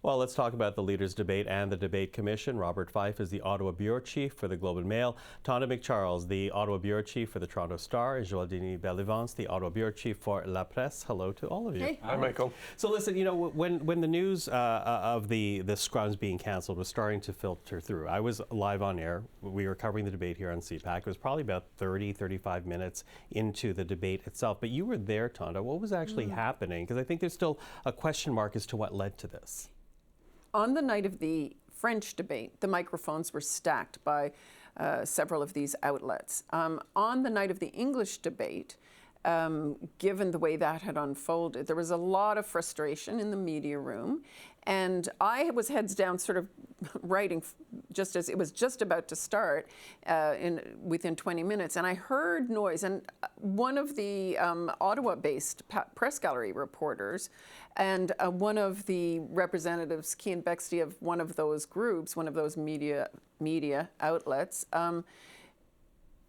Well, let's talk about the Leaders' Debate and the Debate Commission. Robert Fife is the Ottawa Bureau Chief for the Globe and Mail. Tonda MacCharles, the Ottawa Bureau Chief for the Toronto Star. And Joël-Denis Bellavance, the Ottawa Bureau Chief for La Presse. Hello to all of you. Hey. Hi, Michael. So listen, you know, when the news of the scrums being cancelled was starting to filter through, I was live on air. We were covering the debate here on CPAC. It was probably about 35 minutes into the debate itself. But you were there, Tonda. What was actually happening? Because I think there's still a question mark as to what led to this. On the night of the French debate, the microphones were stacked by several of these outlets. On the night of the English debate, given the way that had unfolded, there was a lot of frustration in the media room. And I was heads down sort of writing just as it was just about to start within 20 minutes. And I heard noise. And one of the Ottawa-based press gallery reporters and one of the representatives, Cian Bexley, of one of those groups, one of those media outlets,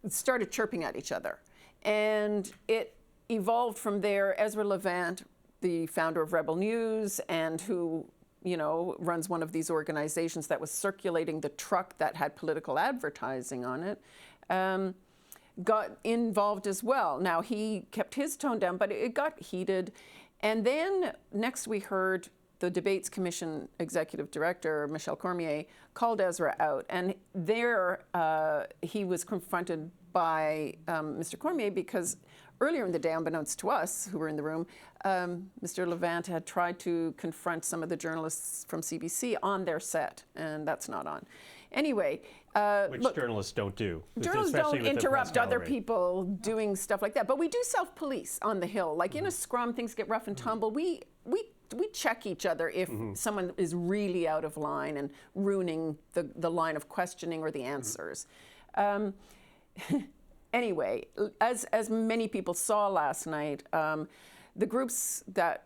started chirping at each other. And it evolved from there. Ezra Levant, the founder of Rebel News and who runs one of these organizations that was circulating the truck that had political advertising on it, got involved as well. Now, he kept his tone down, but it got heated. And then next we heard the Debates Commission Executive Director, Michel Cormier, called Ezra out. And there he was confronted by Mr. Cormier because earlier in the day, unbeknownst to us who were in the room, Mr. Levant had tried to confront some of the journalists from CBC on their set, and that's not on. Anyway, Which look, journalists don't do. journalists don't interrupt other people doing stuff like that, but we do self-police on the Hill. Like in a scrum, things get rough and tumble. We check each other if someone is really out of line and ruining the line of questioning or the answers. Anyway, as many people saw last night, the groups that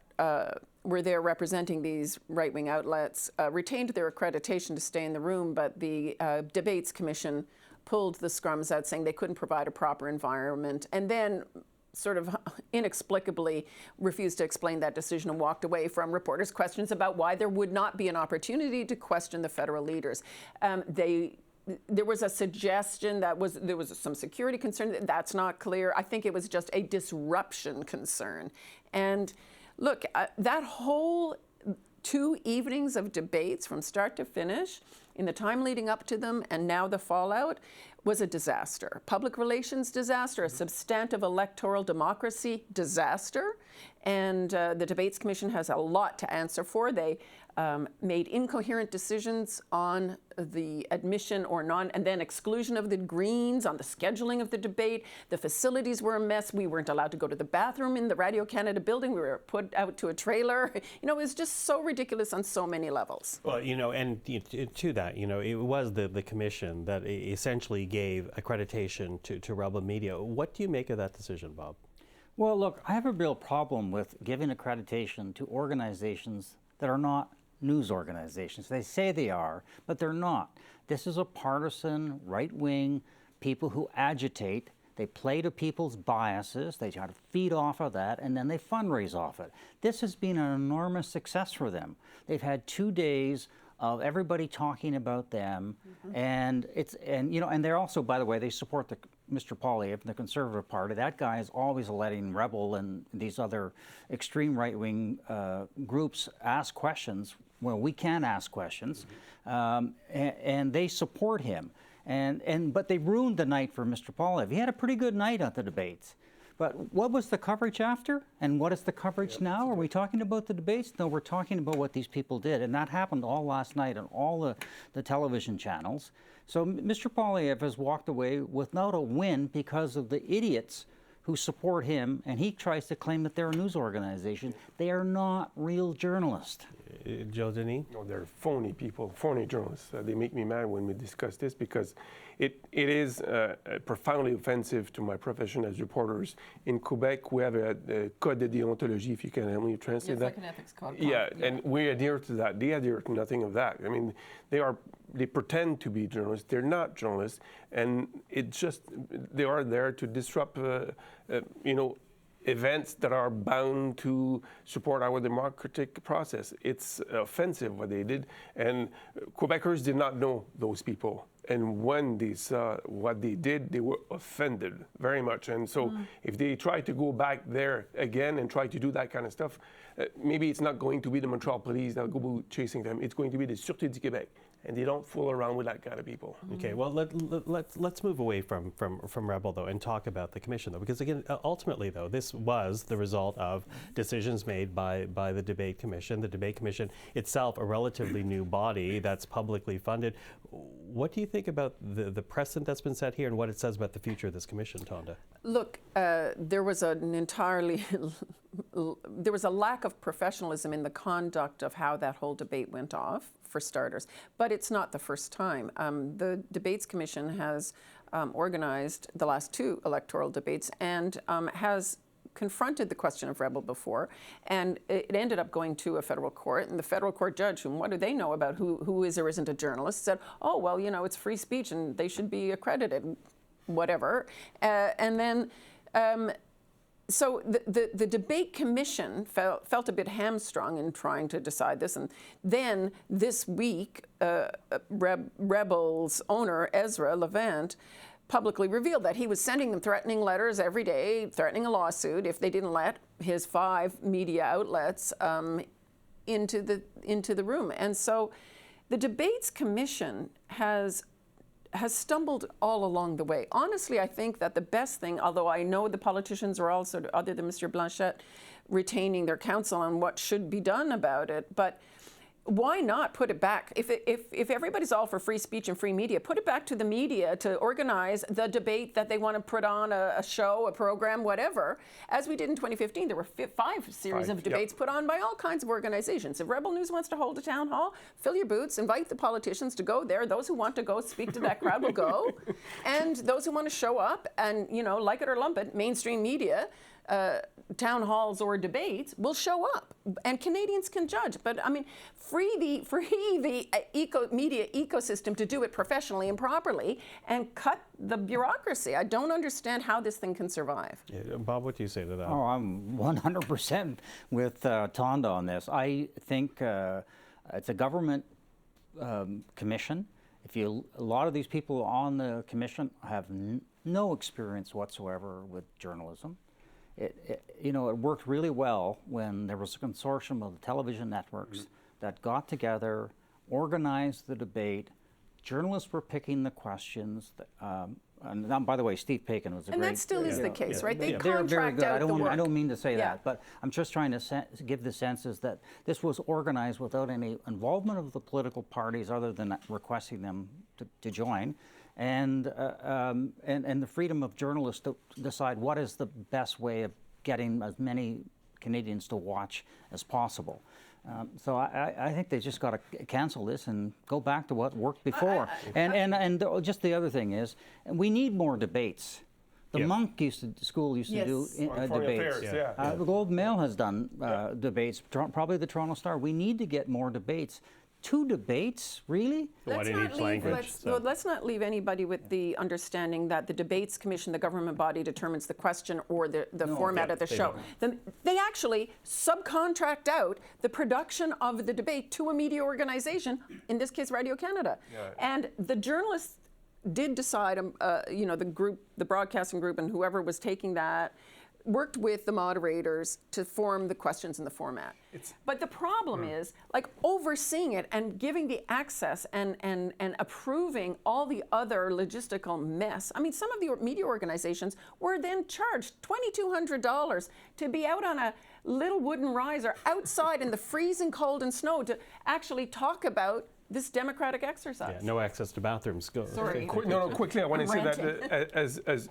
were there representing these right-wing outlets retained their accreditation to stay in the room, but the Debates Commission pulled the scrums out, saying they couldn't provide a proper environment, and then sort of inexplicably refused to explain that decision and walked away from reporters' questions about why there would not be an opportunity to question the federal leaders. There was a suggestion that there was some security concern. That's not clear. I think it was just a disruption concern. And look, that whole 2 evenings of debates from start to finish, in the time leading up to them and now the fallout, was a disaster. Public relations disaster, a substantive electoral democracy disaster. And the Debates Commission has a lot to answer for. They made incoherent decisions on the admission or and then exclusion of the Greens, on the scheduling of the debate. The facilities were a mess. We weren't allowed to go to the bathroom in the Radio Canada building. We were put out to a trailer. It was just so ridiculous on so many levels. Well, and to that, it was the commission that essentially gave accreditation to Rebel Media. What do you make of that decision, Bob? Well, look, I have a real problem with giving accreditation to organizations that are not news organizations. They say they are, but they're not. This is a partisan, right-wing, people who agitate. They play to people's biases. They try to feed off of that, and then they fundraise off it. This has been an enormous success for them. They've had 2 days of everybody talking about them, and they're also, by the way, they support Mr. Poilievre, the Conservative Party. That guy is always letting Rebel and these other extreme right-wing groups ask questions. Well, we can ask questions, and they support him. But they ruined the night for Mr. Poilievre. He had a pretty good night at the debates. But what was the coverage after? And what is the coverage now? Are we talking about the debates? No, we're talking about what these people did. And that happened all last night on all the television channels. So Mr. Poilievre has walked away without a win because of the idiots who support him, and he tries to claim that they're a news organization. They are not real journalists. Joël-Denis? No, they're phony people, phony journalists. They make me mad when we discuss this because it is profoundly offensive to my profession as reporters. In Quebec, we have a code de déontologie, if you can help me translate that. It's like an ethics code. Yeah, and we adhere to that. They adhere to nothing of that. I mean, they pretend to be journalists. They're not journalists, and they are there to disrupt, events that are bound to support our democratic process. It's offensive what they did, and Quebecers did not know those people. And when they saw what they did, they were offended very much. And so if they try to go back there again and try to do that kind of stuff, maybe it's not going to be the Montreal police that will go chasing them. It's going to be the Sûreté du Québec. And they don't fool around with that kind of people. Okay, well, let's move away from Rebel, though, and talk about the commission, though, because, again, ultimately, though, this was the result of decisions made by the debate commission. The debate commission itself, a relatively new body that's publicly funded. What do you think about the precedent that's been set here and what it says about the future of this commission, Tonda? Look, there was a lack of professionalism in the conduct of how that whole debate went off, for starters. But it's not the first time. The Debates Commission has organized the last two electoral debates and has confronted the question of Rebel before, and it ended up going to a federal court, and the federal court judge, whom what do they know about who is or isn't a journalist, said, oh, well, you know, it's free speech and they should be accredited, whatever. And then so the debate commission felt a bit hamstrung in trying to decide this, and then this week, Rebel's owner, Ezra Levant, publicly revealed that he was sending them threatening letters every day, threatening a lawsuit if they didn't let his 5 media outlets into the room. And so the Debates Commission has stumbled all along the way. Honestly, I think that the best thing, although I know the politicians are also, other than Mr. Blanchette, retaining their counsel on what should be done about it, but why not put it back? If everybody's all for free speech and free media, put it back to the media to organize the debate that they want to put on, a show, a program, whatever. As we did in 2015, there were 5 series of debates put on by all kinds of organizations. If Rebel News wants to hold a town hall, fill your boots, invite the politicians to go there. Those who want to go speak to that crowd will go. And those who want to show up and, you know, like it or lump it, mainstream media, town halls or debates will show up, and Canadians can judge. But I mean, free the media ecosystem to do it professionally and properly, and cut the bureaucracy. I don't understand how this thing can survive. Yeah, Bob, what do you say to that? Oh, I'm 100% with Tonda on this. I think it's a government commission. A lot of these people on the commission have no experience whatsoever with journalism. It worked really well when there was a consortium of the television networks that got together, organized the debate. Journalists were picking the questions. And by the way, Steve Paikin was a great... And that still is the case, right? They They're very contract good. out the work. I don't mean to say that, but I'm just trying to give the sense is that this was organized without any involvement of the political parties other than requesting them to join. And the freedom of journalists to decide what is the best way of getting as many Canadians to watch as possible. So I think they just got to cancel this and go back to what worked before. And just the other thing is, we need more debates. The Monk school used to do debates. Affairs, the Globe Mail has done debates, probably the Toronto Star. We need to get more debates. 2 debates, really? One in each language. Let's not leave anybody with the understanding that the Debates Commission, the government body, determines the question or the format of the show. They actually subcontract out the production of the debate to a media organization, in this case Radio Canada. And the journalists did decide, the broadcasting group and whoever was taking that, worked with the moderators to form the questions and the format. But the problem is, like, overseeing it and giving the access and approving all the other logistical mess. I mean, some of the media organizations were then charged $2,200 to be out on a little wooden riser outside in the freezing cold and snow to actually talk about this democratic exercise. Yeah, no access to bathrooms. Sorry. Quickly, I want to say that as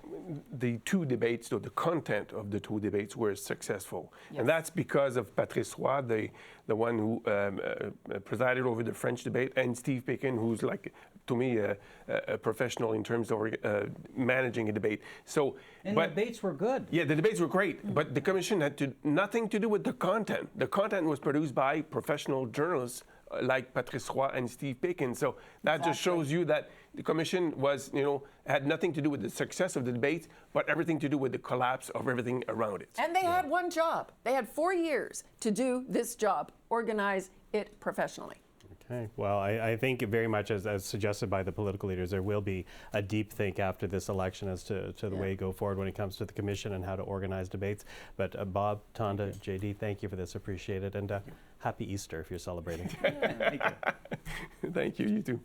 the 2 debates, the content of the 2 debates were successful. And that's because of Patrice Roy, the one who presided over the French debate, and Steve Paikin, who's, like, to me, a professional in terms of managing a debate. So, the debates were good. Yeah, the debates were great, but the commission had nothing to do with the content. The content was produced by professional journalists like Patrice Roy and Steve Paikin. So that just shows you that the commission was, had nothing to do with the success of the debate, but everything to do with the collapse of everything around it. And they had one job. They had 4 years to do this job, organize it professionally. Okay. Well, I think very much as suggested by the political leaders, there will be a deep think after this election as to the way to go forward when it comes to the commission and how to organize debates. But Bob, Tonda, JD, thank you for this. Appreciate it. And happy Easter if you're celebrating. Thank you. Thank you. You too.